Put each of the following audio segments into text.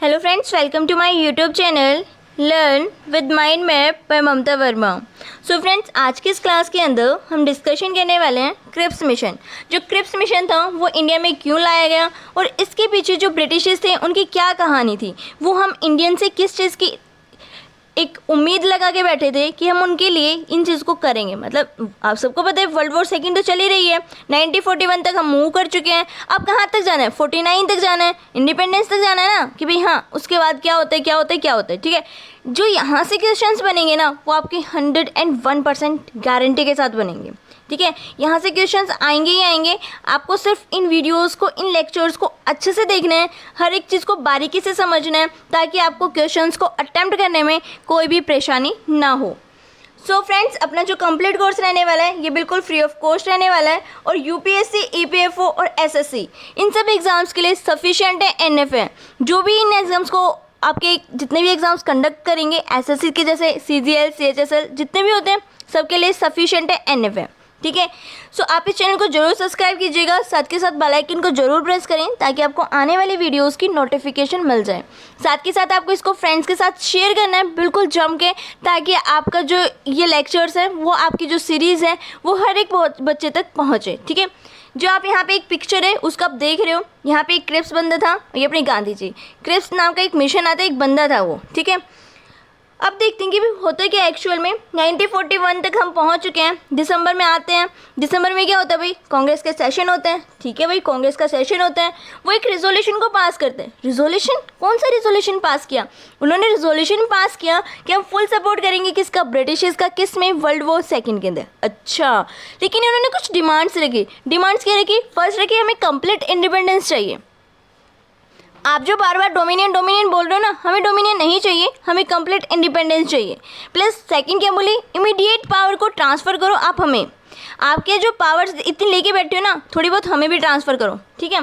Hello friends, welcome to my YouTube channel learn with mind map by Mamta Verma. So friends, आज की इस class के अंदर हम डिस्कशन करने वाले हैं क्रिप्स मिशन। जो क्रिप्स मिशन था वो इंडिया में क्यों लाया गया और इसके पीछे जो ब्रिटिशर्स थे उनकी क्या कहानी थी, वो हम इंडियन से किस चीज़ की एक उम्मीद लगा के बैठे थे कि हम उनके लिए इन चीज़ को करेंगे। मतलब आप सबको पता है वर्ल्ड वॉर सेकंड तो चल ही रही है, 1941 तक हम मूव कर चुके हैं। अब कहाँ तक जाना है? 49 तक जाना है, इंडिपेंडेंस तक जाना है ना, कि भाई हाँ उसके बाद क्या होता है क्या होता है क्या होता है। ठीक है, जो यहाँ से क्वेश्चंस बनेंगे ना वो आपकी 101% गारंटी के साथ बनेंगे। ठीक है, यहाँ से क्वेश्चंस आएंगे ही आएंगे। आपको सिर्फ इन वीडियोस को, इन लेक्चर्स को अच्छे से देखना है, हर एक चीज़ को बारीकी से समझना है, ताकि आपको क्वेश्चंस को अटेम्प्ट करने में कोई भी परेशानी ना हो। सो फ्रेंड्स, अपना जो कंप्लीट कोर्स रहने वाला है ये बिल्कुल फ्री ऑफ कॉस्ट रहने वाला है और यूपीएससी, ईपीएफओ और एसएससी इन सब एग्ज़ाम्स के लिए सफिशिएंट है एनएफ है। जो भी इन एग्ज़ाम्स को आपके जितने भी एग्ज़ाम्स कंडक्ट करेंगे एसएससी के, जैसे सीजीएल, सीएचएसएल जितने भी होते हैं, सबके लिए सफिशिएंट है एनएफ है। ठीक है, सो आप इस चैनल को जरूर सब्सक्राइब कीजिएगा, साथ के साथ बेल आइकन को जरूर प्रेस करें ताकि आपको आने वाली वीडियोस की नोटिफिकेशन मिल जाए। साथ के साथ आपको इसको फ्रेंड्स के साथ शेयर करना है बिल्कुल जम के, ताकि आपका जो ये लेक्चर्स है वो आपकी जो सीरीज़ है वो हर एक बच्चे तक पहुँचे। ठीक है, जो आप यहाँ पे एक पिक्चर है उसको आप देख रहे हो, यहाँ पे एक क्रिप्स बंदा था, ये अपने गांधी जी, क्रिप्स नाम का एक मिशन आता है, एक बंदा था वो। ठीक है, अब देखते हैं कि होता है क्या एक्चुअल में। 1941 तक हम पहुंच चुके हैं, दिसंबर में आते हैं। दिसंबर में क्या होता है भाई? कांग्रेस के सेशन होते हैं। ठीक है भाई, कांग्रेस का सेशन होता है, वो एक रिजोल्यूशन को पास करते हैं। रिजोल्यूशन? कौन सा रिजोल्यूशन पास किया? उन्होंने रिजोल्यूशन पास किया कि हम फुल सपोर्ट करेंगे किसका? ब्रिटिशर्स का। किस में? वर्ल्ड वॉर सेकेंड के अंदर। अच्छा, लेकिन उन्होंने कुछ डिमांड्स रखी। डिमांड्स क्या रखी? फर्स्ट रखी हमें कंप्लीट इंडिपेंडेंस चाहिए। आप जो बार बार डोमिनियन बोल रहे हो ना, हमें डोमिनियन नहीं चाहिए, हमें कंप्लीट इंडिपेंडेंस चाहिए। प्लस सेकंड क्या बोली? इमीडिएट पावर को ट्रांसफ़र करो आप हमें। आपके जो पावर्स इतनी लेके बैठे हो ना, थोड़ी बहुत हमें भी ट्रांसफ़र करो। ठीक है,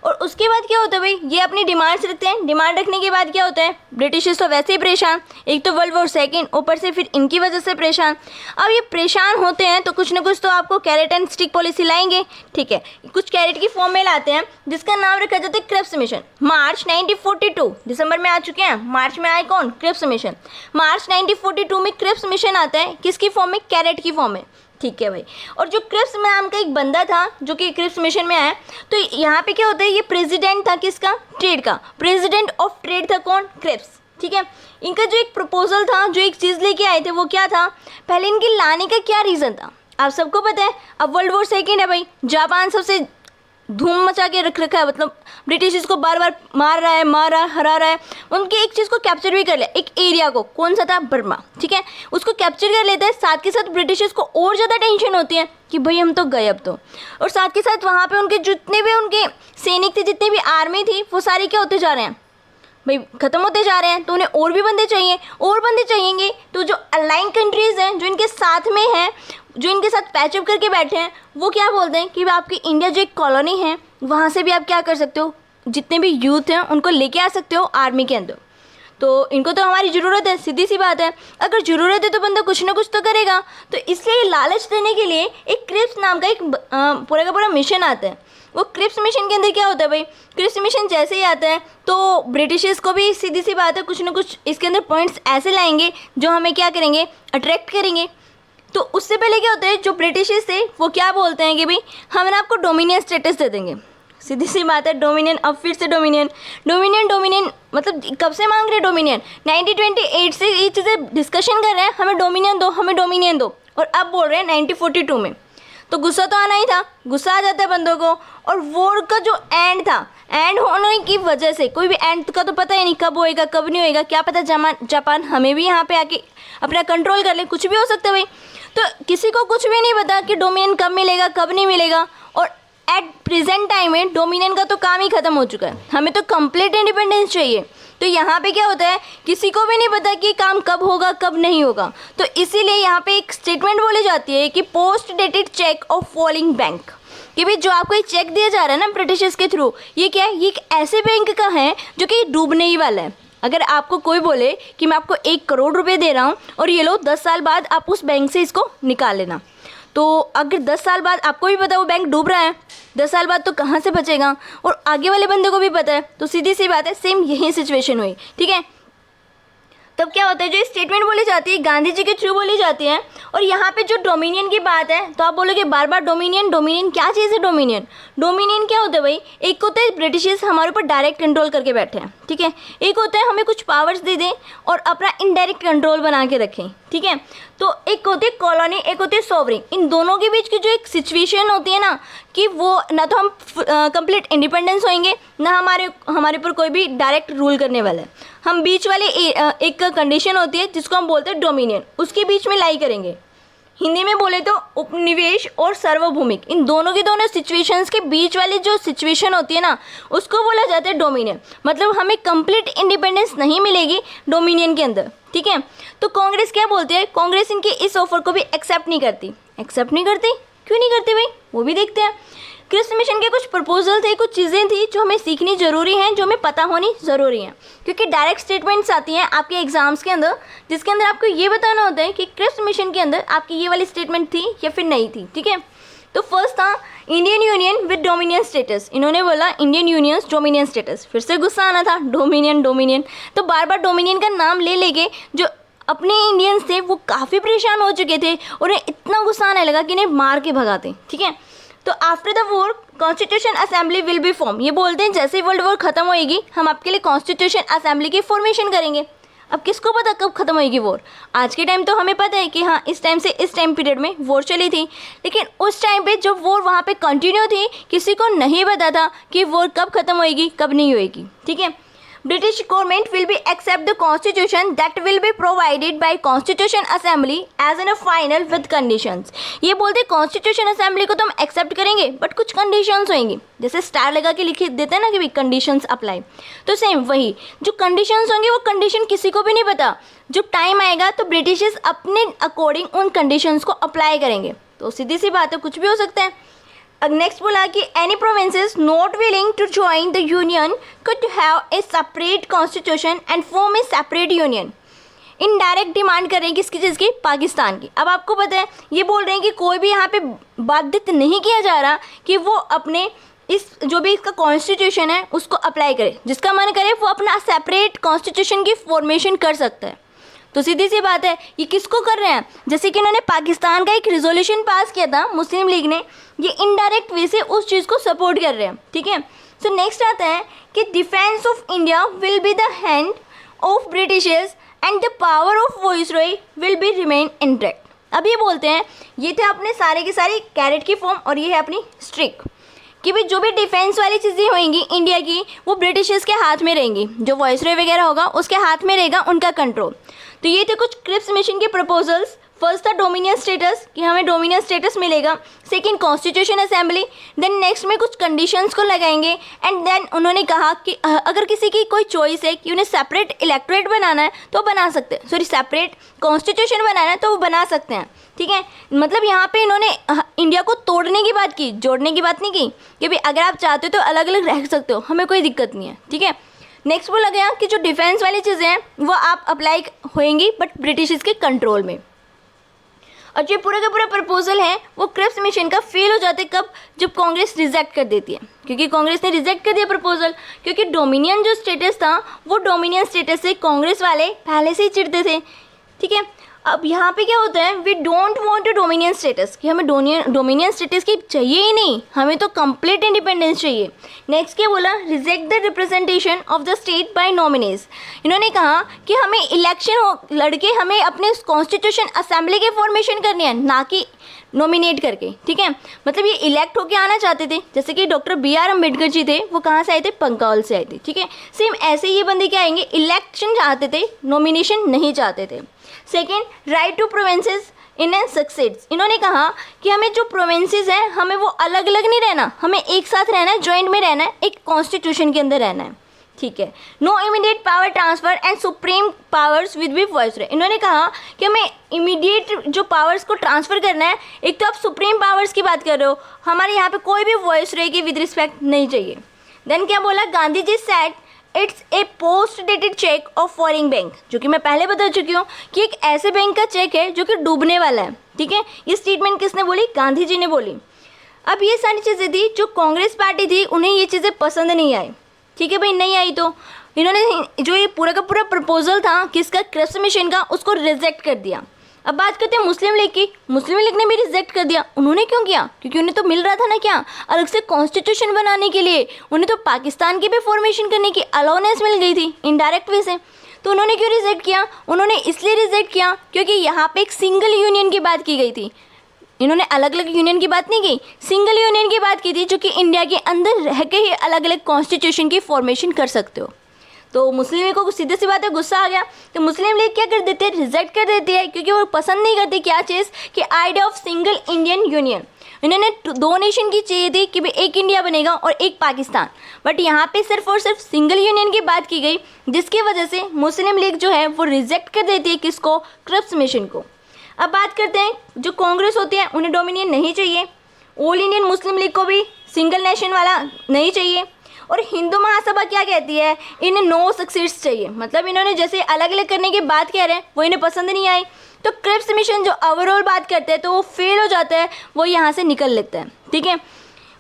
और उसके बाद क्या होता है भाई? ये अपनी डिमांड्स रखते हैं। डिमांड रखने के बाद क्या होता है? ब्रिटिशर्स तो वैसे ही परेशान, एक तो वर्ल्ड वॉर सेकेंड, ऊपर से फिर इनकी वजह से परेशान। अब ये परेशान होते हैं तो कुछ ना कुछ तो आपको कैरेट एंड स्टिक पॉलिसी लाएंगे। ठीक है, कुछ कैरेट की फॉर्म में लाते हैं जिसका नाम रखा जाता है क्रिप्स मिशन। मार्च 1942, दिसंबर में आ चुके हैं, मार्च में आए कौन? Cripps mission. मार्च 1942 में क्रिप्स मिशन आता है, किसकी फॉर्म में? कैरेट की फॉर्म में। ठीक है भाई, और जो क्रिप्स नाम का एक बंदा था जो कि क्रिप्स मिशन में आया, तो यहाँ पे क्या होता है? ये प्रेसिडेंट था किसका? ट्रेड का। प्रेसिडेंट ऑफ ट्रेड था कौन? क्रिप्स। ठीक है, इनका जो एक प्रपोजल था, जो एक चीज़ लेके आए थे, वो क्या था? पहले इनके लाने का क्या रीज़न था? आप सबको पता है, अब वर्ल्ड वॉर सेकेंड है भाई, जापान सबसे धूम मचा के रख रखा है, मतलब ब्रिटिश इसको बार बार मार रहा है, हरा रहा है। उनकी एक चीज़ को कैप्चर भी कर लिया, एक एरिया को। कौन सा था? बर्मा। ठीक है, उसको कैप्चर कर लेते हैं। साथ के साथ ब्रिटिशर्स को और ज़्यादा टेंशन होती है कि भाई हम तो गए अब तो। और साथ के साथ वहाँ पे उनके जितने भी उनके सैनिक थे, जितनी भी आर्मी थी, वो सारी क्या होते जा रहे हैं भाई? ख़त्म होते जा रहे हैं। तो उन्हें और भी बंदे चाहिए, और बंदे चाहिएंगे। तो जो अलाइन कंट्रीज़ हैं, जो इनके साथ में हैं, जो इनके साथ पैचअप करके बैठे हैं, वो क्या बोलते हैं कि आपकी इंडिया जो एक कॉलोनी है, वहाँ से भी आप क्या कर सकते हो? जितने भी यूथ हैं उनको लेके आ सकते हो आर्मी के अंदर। तो इनको तो हमारी ज़रूरत है, सीधी सी बात है। अगर ज़रूरत है तो बंदा कुछ ना कुछ तो करेगा। तो इसलिए लालच देने के लिए एक क्रिप्स नाम का एक पूरा का पूरा मिशन आता है। वो क्रिप्स मिशन के अंदर क्या होता है भाई? क्रिप्स मिशन जैसे ही आता है तो ब्रिटिशर्स को भी सीधी सी बात है, कुछ ना कुछ इसके अंदर पॉइंट्स ऐसे लाएंगे जो हमें क्या करेंगे? अट्रैक्ट करेंगे। तो उससे पहले क्या होता है? जो ब्रिटिशर्स थे वो क्या बोलते हैं कि भाई हम ना आपको डोमिनियन स्टेटस दे देंगे। सीधी सी बात है, डोमिनियन। अब फिर से डोमिनियन मतलब कब से मांग रहे हैं डोमिनियन? 1928 से ये चीज़ें डिस्कशन कर रहे हैं, हमें डोमिनियन दो, हमें डोमिनियन दो। और अब बोल रहे हैं 1942 में। तो गुस्सा तो आना ही था, गुस्सा आ जाता है बंदों को। और वॉर का जो एंड था, एंड होने की वजह से, कोई भी एंड का तो पता ही नहीं कब होएगा कब नहीं होएगा, क्या पता जापान हमें भी यहाँ पे आके अपना कंट्रोल कर ले, कुछ भी हो सकता है भाई। तो किसी को कुछ भी नहीं पता कि डोमिनियन कब मिलेगा कब नहीं मिलेगा। और एट प्रेजेंट टाइम में डोमिनियन का तो काम ही ख़त्म हो चुका है, हमें तो कंप्लीट इंडिपेंडेंस चाहिए। तो यहाँ पे क्या होता है? किसी को भी नहीं पता कि काम कब होगा कब नहीं होगा। तो इसीलिए यहाँ पे एक स्टेटमेंट बोली जाती है कि post dated cheque of falling bank, कि भाई जो आपको ये चेक दिया जा रहा है ना ब्रिटिशर्स के थ्रू, ये क्या है? ये एक ऐसे बैंक का है जो कि डूबने ही वाला है। अगर आपको कोई बोले कि मैं आपको 1 करोड़ रुपए दे रहा हूँ और ये लो 10 साल बाद आप उस बैंक से इसको निकाल लेना, तो अगर 10 साल बाद आपको भी पता है वो बैंक डूब रहा है, 10 साल बाद तो कहाँ से बचेगा, और आगे वाले बंदे को भी पता है, तो सीधी सी बात है सेम यही सिचुएशन हुई। ठीक है, तब क्या होता है, जो स्टेटमेंट बोली जाती है गांधी जी के थ्रू बोली जाती है। और यहाँ पे जो डोमिनियन की बात है, तो आप बोलोगे बार बार डोमिनियन डोमिनियन, क्या चीज़ है डोमिनियन? डोमिनियन क्या होता है भाई, एक होता है ब्रिटिशर्स हमारे ऊपर डायरेक्ट कंट्रोल करके बैठे हैं, ठीक है, एक होता है हमें कुछ पावर्स दे दें और अपना इनडायरेक्ट कंट्रोल बना के रखें। ठीक है, तो एक होती है कॉलोनी, एक होती है सॉवरिंग। इन दोनों के बीच की जो एक सिचुएशन होती है ना, कि वो ना तो हम कंप्लीट इंडिपेंडेंस होंगे, ना हमारे ऊपर कोई भी डायरेक्ट रूल करने वाला है, हम बीच वाले एक कंडीशन होती है जिसको हम बोलते हैं डोमिनियन, उसके बीच में लाई करेंगे। हिंदी में बोले तो उपनिवेश और सार्वभौमिक, इन दोनों की दोनों सिचुएशंस के बीच वाली जो सिचुएशन होती है ना, उसको बोला जाता है डोमिनियन। मतलब हमें कंप्लीट इंडिपेंडेंस नहीं मिलेगी डोमिनियन के अंदर। ठीक है, तो कांग्रेस क्या बोलती है, कांग्रेस इनके इस ऑफर को भी एक्सेप्ट नहीं करती। एक्सेप्ट नहीं करती, क्यों नहीं करती भाई, वो भी देखते हैं। क्रिप्स मिशन के कुछ प्रपोजल थे, कुछ चीज़ें थी जो हमें सीखनी ज़रूरी हैं, जो हमें पता होनी ज़रूरी है, क्योंकि डायरेक्ट स्टेटमेंट्स आती हैं आपके एग्जाम्स के अंदर, जिसके अंदर आपको ये बताना होता है कि क्रिप्स मिशन के अंदर आपकी ये वाली स्टेटमेंट थी या फिर नहीं थी। ठीक है, तो फर्स्ट था Indian union with dominion status. इन्होंने बोला इंडियन यूनियन डोमिनियन स्टेटस, फिर से गुस्सा आना था, डोमिनियन डोमिनियन, तो बार बार डोमिनियन का नाम ले लेके जो अपने इंडियंस थे वो काफ़ी परेशान हो चुके थे, उन्हें इतना गुस्सा आने लगा कि इन्हें मार के भगाते। ठीक है, तो after the war constitution assembly will be form, ये बोलते हैं जैसे ही वर्ल्ड वॉर खत्म होएगी हम आपके लिए कॉन्स्टिट्यूशन असेंबली की फॉर्मेशन करेंगे। अब किसको पता कब खत्म होएगी वॉर? आज के टाइम तो हमें पता है कि हाँ इस टाइम से इस टाइम पीरियड में वॉर चली थी, लेकिन उस टाइम पे जब वॉर वहाँ पे कंटिन्यू थी किसी को नहीं पता था कि वॉर कब खत्म होएगी कब नहीं होएगी। ठीक है, British government will be accept the constitution that will be provided by Constitution Assembly as in a final with conditions। ये बोलते Constitution Assembly को तो हम एक्सेप्ट करेंगे बट कुछ कंडीशंस होंगी, जैसे स्टार लगा के लिख देते हैं ना कि भाई कंडीशंस अप्लाई, तो सेम वही जो कंडीशंस होंगी वो कंडीशन किसी को भी नहीं पता। जब टाइम आएगा तो ब्रिटिशर्स अपने अकॉर्डिंग उन कंडीशंस को अप्लाई करेंगे, तो सीधी सी बात है कुछ भी हो सकता है। नेक्स्ट बोला कि any provinces not willing to join the union could have a separate constitution and form a separate union. Indirect demand कर रहे हैं किसकी चीज़ की, पाकिस्तान की। अब आपको पता है ये बोल रहे हैं कि कोई भी यहाँ पे बाधित नहीं किया जा रहा कि वो अपने इस जो भी इसका कॉन्स्टिट्यूशन है उसको अप्लाई करे, जिसका मन करे वो अपना सेपरेट कॉन्स्टिट्यूशन की फॉर्मेशन कर सकता है। तो सीधी सी बात है ये किसको कर रहे हैं, जैसे कि इन्होंने पाकिस्तान का एक रिजोल्यूशन पास किया था मुस्लिम लीग ने, ये इनडायरेक्ट वे से उस चीज़ को सपोर्ट कर रहे हैं। ठीक है, सो नेक्स्ट आता है कि defence of India will be the hand of Britishers and the power of viceroy will be remain intact. अब ये बोलते हैं, ये थे अपने सारे के सारे कैरेट की फॉर्म और ये है अपनी स्ट्रिक, कि भाई जो भी डिफेंस वाली चीज़ें होंगी इंडिया की वो ब्रिटिशर्स के हाथ में रहेंगी, जो वॉइसरॉय वगैरह होगा उसके हाथ में रहेगा उनका कंट्रोल। तो ये थे कुछ क्रिप्स मिशन के प्रपोजल्स। फर्स्ट था डोमिनियन स्टेटस, कि हमें डोमिनियन स्टेटस मिलेगा। Second constitution assembly, then next में कुछ कंडीशंस को लगाएंगे, एंड देन उन्होंने कहा कि अगर किसी की कोई चॉइस है कि उन्हें सेपरेट इलेक्टोरेट बनाना है तो बना सकते हैं, सॉरी सेपरेट कॉन्स्टिट्यूशन बनाना है तो वो बना सकते हैं। ठीक है, मतलब यहाँ पे इन्होंने इंडिया को तोड़ने की बात की, जोड़ने की बात नहीं की, कि भाई अगर आप चाहते हो तो अलग अलग रह सकते हो, हमें कोई दिक्कत नहीं है। ठीक है, नेक्स्ट बोला गया कि जो डिफेंस वाली चीज़ें हैं वो आप अप्लाई होएंगी बट ब्रिटिश के कंट्रोल में। और जो पूरा का पूरा प्रपोजल है वो क्रिप्स मिशन का फेल हो जाते कब, जब कांग्रेस रिजेक्ट कर देती है, क्योंकि कांग्रेस ने रिजेक्ट कर दिया प्रपोजल, क्योंकि डोमिनियन जो स्टेटस था वो डोमिनियन स्टेटस से कांग्रेस वाले पहले से ही चिढ़ते थे। ठीक है, अब यहाँ पे क्या होता है, we don't want a dominion status, कि हमें डोमिनियन स्टेटस की चाहिए ही नहीं, हमें तो कंप्लीट इंडिपेंडेंस चाहिए। नेक्स्ट क्या बोला, reject the representation of the state by nominees. इन्होंने कहा कि हमें इलेक्शन लड़के हमें अपने कॉन्स्टिट्यूशन असेंबली के फॉर्मेशन करनी है, ना कि नॉमिनेट करके। ठीक है, मतलब ये इलेक्ट होके आना चाहते थे, जैसे कि डॉक्टर BR अम्बेडकर जी थे, वो कहाँ से आए थे, पंकाल से आए थे। ठीक है, सेम ऐसे ये बंदे क्या आएंगे, इलेक्शन चाहते थे, नॉमिनेशन नहीं चाहते थे। सेकेंड, राइट टू प्रोविंसेस इन सक्सेड्स। इन्होंने कहा कि हमें जो प्रोविंसेस हैं हमें वो अलग अलग नहीं रहना, हमें एक साथ रहना है, जॉइंट में रहना है, एक कॉन्स्टिट्यूशन के अंदर रहना है। ठीक है, no immediate power transfer and supreme powers with be viceroy. इन्होंने कहा कि हमें इमीडिएट जो पावर्स को ट्रांसफ़र करना है, एक तो आप सुप्रीम पावर्स की बात कर रहे हो, हमारे यहाँ पे कोई भी वॉइसरॉय की विद रिस्पेक्ट नहीं चाहिए। देन क्या बोला, Gandhi ji said it's a post dated cheque of foreign bank, जो कि मैं पहले बता चुकी हूँ कि एक ऐसे बैंक का चेक है जो कि डूबने वाला है। ठीक है, ये स्टेटमेंट किसने बोली? गांधी जी ने बोली। अब ये सारी चीज़ें थी जो कांग्रेस पार्टी थी, उन्हें ये चीज़ें पसंद नहीं आई। ठीक है भाई, नहीं आई तो इन्होंने जो ये पूरा का पूरा प्रपोजल था किसका? क्रिप्स मिशन का, उसको रिजेक्ट कर दिया। अब बात करते हैं मुस्लिम लीग की। मुस्लिम लीग ने भी रिजेक्ट कर दिया। उन्होंने क्यों किया? क्योंकि उन्हें तो मिल रहा था ना क्या, अलग से कॉन्स्टिट्यूशन बनाने के लिए। उन्हें तो पाकिस्तान की भी फॉर्मेशन करने की अलाउनेंस मिल गई थी इनडायरेक्ट वे से। तो उन्होंने क्यों रिजेक्ट किया? उन्होंने इसलिए रिजेक्ट किया क्योंकि यहाँ पे एक सिंगल यूनियन की बात की गई थी। इन्होंने अलग अलग यूनियन की बात नहीं की, सिंगल यूनियन की बात की थी, जो कि इंडिया के अंदर रह के ही अलग अलग कॉन्स्टिट्यूशन की फॉर्मेशन कर सकते हो। तो मुस्लिम लीग को सीधे सी बात है गुस्सा आ गया। तो मुस्लिम लीग क्या कर देते हैं? रिजेक्ट कर देती है, क्योंकि वो पसंद नहीं करती क्या चीज़ कि idea of single Indian union. इन्होंने दो नेशन की चाहिए थी कि भाई एक इंडिया बनेगा और एक पाकिस्तान, बट यहाँ पे सिर्फ और सिर्फ सिंगल यूनियन की बात की गई, जिसकी वजह से मुस्लिम लीग जो है वो रिजेक्ट कर देती है किसको? क्रिप्स मिशन को। अब बात करते हैं जो कांग्रेस होती है, उन्हें डोमिनियन नहीं चाहिए। ऑल इंडियन मुस्लिम लीग को भी सिंगल नेशन वाला नहीं चाहिए। और हिंदू महासभा क्या कहती है? इन्हें नो सक्सीड्स चाहिए। मतलब इन्होंने जैसे अलग अलग करने की बात कह रहे हैं वो इन्हें पसंद नहीं आई। तो क्रिप्स मिशन जो ओवरऑल बात करते हैं तो वो फेल हो जाता है, वो यहाँ से निकल लेते हैं। ठीक है,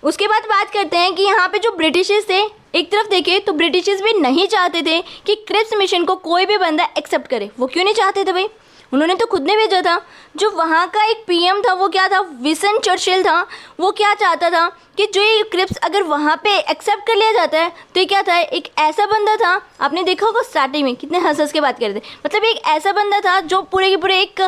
उसके बाद बात करते हैं कि यहाँ पे जो ब्रिटिशर्स थे, एक तरफ देखें तो ब्रिटिशर्स भी नहीं चाहते थे कि क्रिप्स मिशन को कोई भी बंदा एक्सेप्ट करे। वो क्यों नहीं चाहते थे भाई? उन्होंने तो खुद ने भेजा था। जो वहाँ का एक पीएम था वो क्या था? विंस्टन चर्चिल था। वो क्या चाहता था कि जो ये क्रिप्स अगर वहाँ पे एक्सेप्ट कर लिया जाता है तो ये क्या था? एक ऐसा बंदा था, आपने देखा होगा स्टार्टिंग में कितने हंस हंस के बात कर रहे थे, मतलब एक ऐसा बंदा था जो पूरे के पूरे एक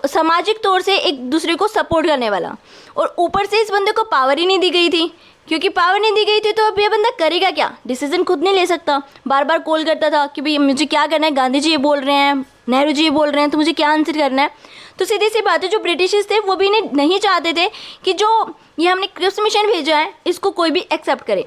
सामाजिक तौर से एक दूसरे को सपोर्ट करने वाला। और ऊपर से इस बंदे को पावर ही नहीं दी गई थी। क्योंकि पावर नहीं दी गई थी तो अब ये बंदा करेगा क्या? डिसीजन खुद नहीं ले सकता। बार बार कॉल करता था कि भाई मुझे क्या करना है, गांधी जी ये बोल रहे हैं, नेहरू जी ये बोल रहे हैं, तो मुझे क्या आंसर करना है। तो सीधी सी बात है, जो ब्रिटिशर्स थे वो भी नहीं चाहते थे कि जो ये हमने क्रिप्स मिशन भेजा है इसको कोई भी एक्सेप्ट करे।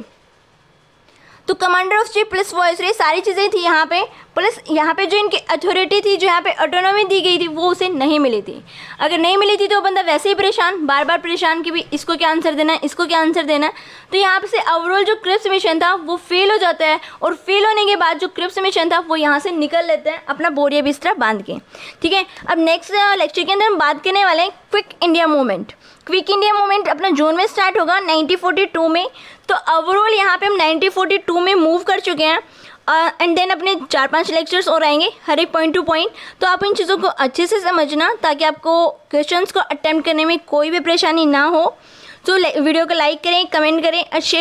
तो commander of chief plus viceroy सारी चीज़ें थी यहाँ पे, प्लस यहाँ पे जो इनकी अथॉरिटी थी, जो यहाँ पे ऑटोनॉमी दी गई थी, वो उसे नहीं मिली थी। अगर नहीं मिली थी तो बंदा वैसे ही परेशान, बार बार परेशान कि भी इसको क्या आंसर देना है, इसको क्या आंसर देना है। तो यहाँ पे से ओवरऑल जो क्रिप्स मिशन था वो फेल हो जाता है, और फेल होने के बाद जो क्रिप्स मिशन था वो यहाँ से निकल लेते हैं अपना बोरिया बिस्तरा बांध के। ठीक है, अब नेक्स्ट लेक्चर के अंदर हम बात करने वाले हैं quick India movement. Quick India movement अपना जून में स्टार्ट होगा 1942 में। तो ओवरऑल यहाँ पे हम 1942 में मूव कर चुके हैं, एंड देन अपने 4-5 लेक्चर्स और आएंगे हर एक पॉइंट टू पॉइंट। तो आप इन चीज़ों को अच्छे से समझना ताकि आपको क्वेश्चंस को अटेम्प्ट करने में कोई भी परेशानी ना हो। तो वीडियो को लाइक करें, कमेंट करें और शेयर